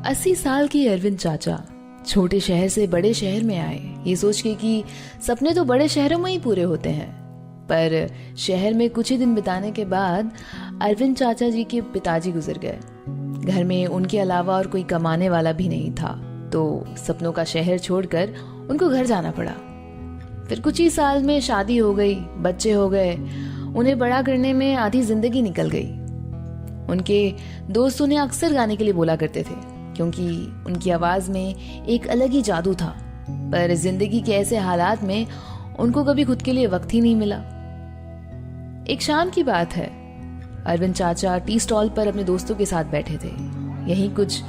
80 साल की अरविंद चाचा छोटे शहर से बड़े शहर में आए, ये सोच के कि सपने तो बड़े शहरों में ही पूरे होते हैं। पर शहर में कुछ ही दिन बिताने के बाद अरविंद चाचा जी के पिताजी गुजर गए। घर में उनके अलावा और कोई कमाने वाला भी नहीं था, तो सपनों का शहर छोड़कर उनको घर जाना पड़ा। फिर कुछ ही साल में शादी हो गई, बच्चे हो गए। उन्हें बड़ा करने में आधी जिंदगी निकल गई। उनके दोस्त उन्हें अक्सर गाने के लिए बोला करते थे, क्योंकि उनकी आवाज में एक अलग ही जादू था। पर जिंदगी के ऐसे हालात में उनको कभी खुद के लिए वक्त ही नहीं मिला। एक शाम की बात है, अरविंद चाचा टी स्टॉल पर अपने दोस्तों के साथ बैठे थे। यहीं कुछ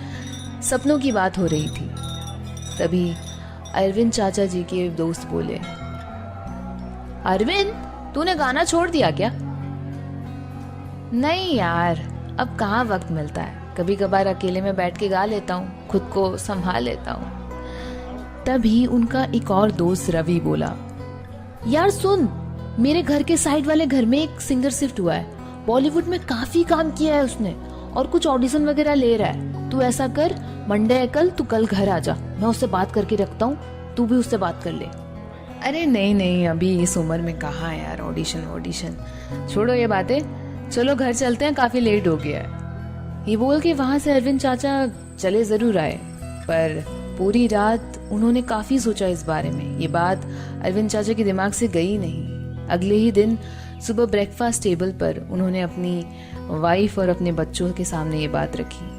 सपनों की बात हो रही थी। तभी अरविंद चाचा जी के दोस्त बोले, अरविंद, तूने गाना छोड़ दिया क्या? नहीं यार, अब कहाँ वक्त मिलता है। कभी कभार अकेले में बैठ के गा लेता हूँ, खुद को संभाल लेता हूँ। तभी उनका एक और दोस्त रवि बोला, यार सुन, मेरे घर के साइड वाले घर में एक सिंगर शिफ्ट हुआ है। बॉलीवुड में काफी काम किया है उसने और कुछ ऑडिशन वगैरह ले रहा है। तू ऐसा कर, मंडे है कल, तू कल घर आ जा, मैं उससे बात करके रखता हूँ, तू भी उससे बात कर ले। अरे नहीं नहीं, अभी इस उम्र में कहाँ यार ऑडिशन, छोड़ो ये बातें, चलो घर चलते हैं, काफी लेट हो गया है। ये बोल के वहां से अरविंद चाचा चले जरूर आए, पर पूरी रात उन्होंने काफी सोचा इस बारे में। ये बात अरविंद चाचा के दिमाग से गई नहीं। अगले ही दिन सुबह ब्रेकफास्ट टेबल पर उन्होंने अपनी वाइफ और अपने बच्चों के सामने ये बात रखी।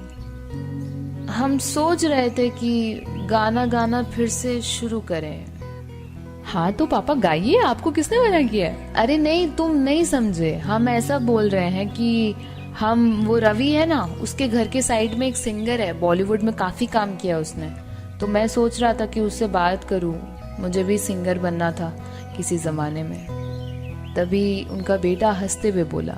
हम सोच रहे थे कि गाना फिर से शुरू करें। हाँ तो पापा गाइए, आपको किसने मना किया है? अरे नहीं, तुम नहीं समझे। हम ऐसा बोल रहे हैं कि वो रवि है ना, उसके घर के साइड में एक सिंगर है, बॉलीवुड में काफी काम किया उसने। तो मैं सोच रहा था कि उससे बात करूं, मुझे भी सिंगर बनना था किसी जमाने में। तभी उनका बेटा हंसते हुए बोला,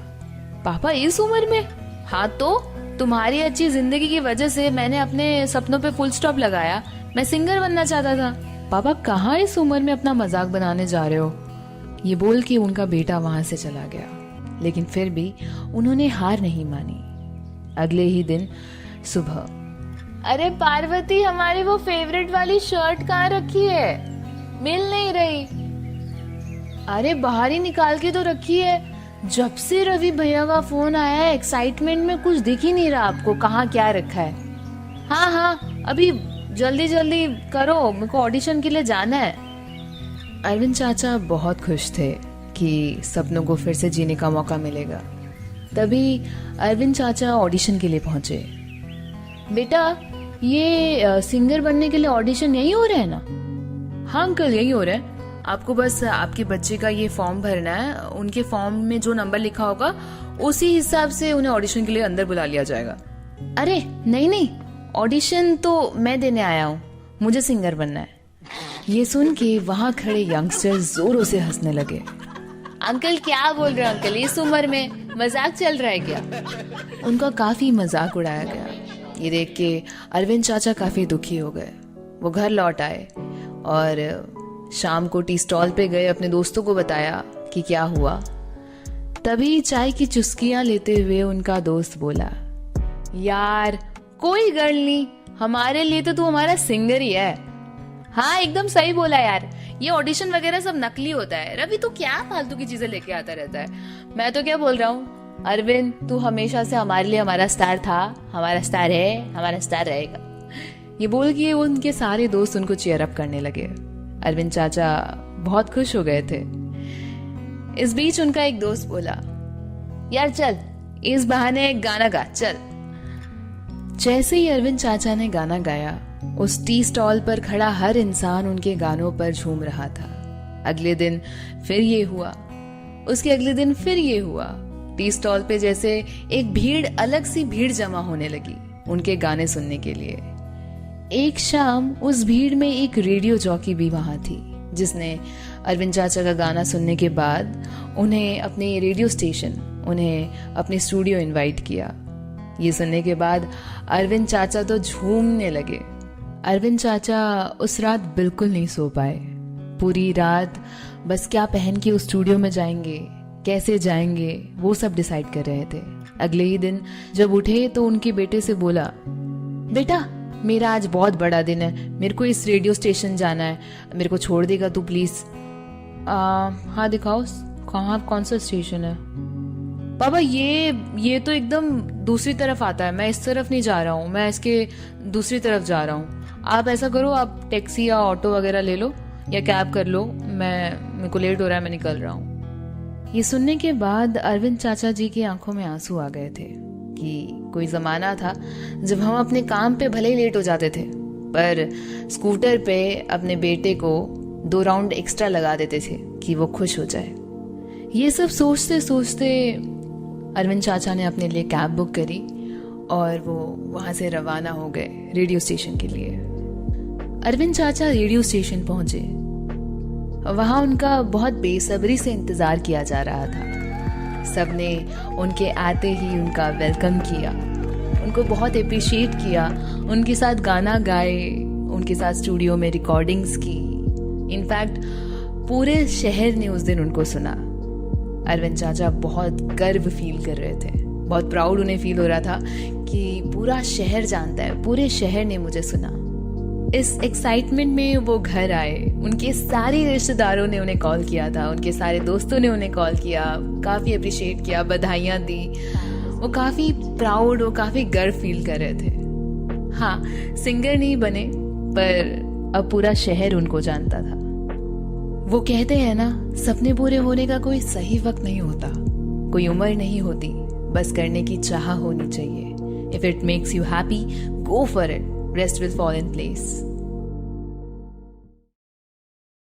पापा इस उम्र में? हाँ तो तुम्हारी अच्छी जिंदगी की वजह से मैंने अपने सपनों पे फुल स्टॉप लगाया। मैं सिंगर बनना चाहता था। पापा कहाँ इस उम्र में अपना मजाक बनाने जा रहे हो? ये बोल के उनका बेटा वहां से चला गया। लेकिन फिर भी उन्होंने हार नहीं मानी। अगले ही दिन सुबह, अरे पार्वती, हमारी वो फेवरेट वाली शर्ट कहाँ रखी है? मिल नहीं रही। अरे बाहर ही निकाल के तो रखी है। जब से रवि भैया का फोन आया है, एक्साइटमेंट में कुछ दिख ही नहीं रहा आपको, कहाँ क्या रखा है? हाँ, अभी जल्दी जल्दी करो, मेरे को ऑडिशन के लिए जाना है। अरविंद चाचा बहुत खुश थे कि सपनों को फिर से जीने का मौका मिलेगा। तभी अरविंद चाचा ऑडिशन के लिए पहुंचे। बेटा, ये सिंगर बनने के लिए ऑडिशन यही हो रहा है ना? हाँ अंकल, यही हो रहा है। आपको बस आपके बच्चे का ये फॉर्म भरना है। उनके फॉर्म में जो नंबर लिखा होगा उसी हिसाब से उन्हें ऑडिशन के लिए अंदर बुला लिया जाएगा। अरे नहीं, ऑडिशन तो मैं देने आया हूँ, मुझे सिंगर बनना है। ये सुन के वहां खड़े यंगस्टर जोरों से हंसने लगे। अंकल क्या बोल रहे हो अंकल, इस उम्र में मजाक चल रहा है क्या? उनका काफी मजाक उड़ाया गया। ये देख के अरविंद चाचा काफी दुखी हो गए। वो घर लौट आए और शाम को टी स्टॉल पे गए, अपने दोस्तों को बताया कि क्या हुआ। तभी चाय की चुस्कियां लेते हुए उनका दोस्त बोला, यार कोई गर्ल नहीं, हमारे लिए तो तू हमारा सिंगर ही है। हाँ एकदम सही बोला यार, ये ऑडिशन वगैरह सब नकली होता है। रवि तू क्या फालतू की चीजें लेके आता रहता है। मैं तो क्या बोल रहा हूँ, अरविंद तू हमेशा से हमारे लिए हमारा स्टार था, हमारा स्टार है, हमारा स्टार रहेगा। ये बोल के उनके सारे दोस्त उनको चीयर अप करने लगे। अरविंद चाचा बहुत खुश हो गए थे। इस बीच उनका एक दोस्त बोला, यार चल इस बहाने एक गाना गा चल। जैसे ही अरविंद चाचा ने गाना गाया, उस टी स्टॉल पर खड़ा हर इंसान उनके गानों पर झूम रहा था। अगले दिन फिर ये हुआ, उसके अगले दिन फिर ये हुआ। टी स्टॉल पे जैसे एक भीड़, अलग सी भीड़ जमा होने लगी उनके गाने सुनने के लिए। एक शाम उस भीड़ में एक रेडियो जॉकी भी वहां थी, जिसने अरविंद चाचा का गाना सुनने के बाद उन्हें अपने रेडियो स्टेशन, उन्हें अपने स्टूडियो इनवाइट किया। ये सुनने के बाद अरविंद चाचा तो झूमने लगे। अरविंद चाचा उस रात बिल्कुल नहीं सो पाए। पूरी रात बस क्या पहन के उस स्टूडियो में जाएंगे, कैसे जाएंगे, वो सब डिसाइड कर रहे थे। अगले ही दिन जब उठे तो उनके बेटे से बोला, बेटा मेरा आज बहुत बड़ा दिन है, मेरे को इस रेडियो स्टेशन जाना है, मेरे को छोड़ देगा तू प्लीज? हाँ दिखाओ, कहाँ, कौन सा स्टेशन है? पापा ये तो एकदम दूसरी तरफ आता है, मैं इस तरफ नहीं जा रहा हूँ, मैं इसके दूसरी तरफ जा रहा हूँ। आप ऐसा करो, आप टैक्सी या ऑटो वगैरह ले लो या कैब कर लो, मेरे को लेट हो रहा है, मैं निकल रहा हूँ। ये सुनने के बाद अरविंद चाचा जी की आंखों में आंसू आ गए थे कि कोई जमाना था जब हम अपने काम पे भले ही लेट हो जाते थे, पर स्कूटर पे अपने बेटे को 2 राउंड एक्स्ट्रा लगा देते थे कि वो खुश हो जाए। ये सब सोचते सोचते अरविंद चाचा ने अपने लिए कैब बुक करी और वो वहां से रवाना हो गए रेडियो स्टेशन के लिए। अरविंद चाचा रेडियो स्टेशन पहुंचे। वहां उनका बहुत बेसब्री से इंतजार किया जा रहा था। सबने उनके आते ही उनका वेलकम किया, उनको बहुत अप्रिशिएट किया, उनके साथ गाना गाए, उनके साथ स्टूडियो में रिकॉर्डिंग्स की। इनफैक्ट पूरे शहर ने उस दिन उनको सुना। अरविंद चाचा बहुत गर्व फील कर रहे थे, बहुत प्राउड उन्हें फील हो रहा था कि पूरा शहर जानता है, पूरे शहर ने मुझे सुना। इस एक्साइटमेंट में वो घर आए। उनके सारे रिश्तेदारों ने उन्हें कॉल किया था, उनके सारे दोस्तों ने उन्हें कॉल किया, काफ़ी अप्रिशिएट किया, बधाइयाँ दी। वो काफ़ी प्राउड, वो काफ़ी गर्व फील कर रहे थे। हाँ, सिंगर नहीं बने, पर अब पूरा शहर उनको जानता था। वो कहते हैं ना, सपने पूरे होने का कोई सही वक्त नहीं होता, कोई उम्र नहीं होती, बस करने की चाह होनी चाहिए। If it makes you happy, go for it, rest will fall in place.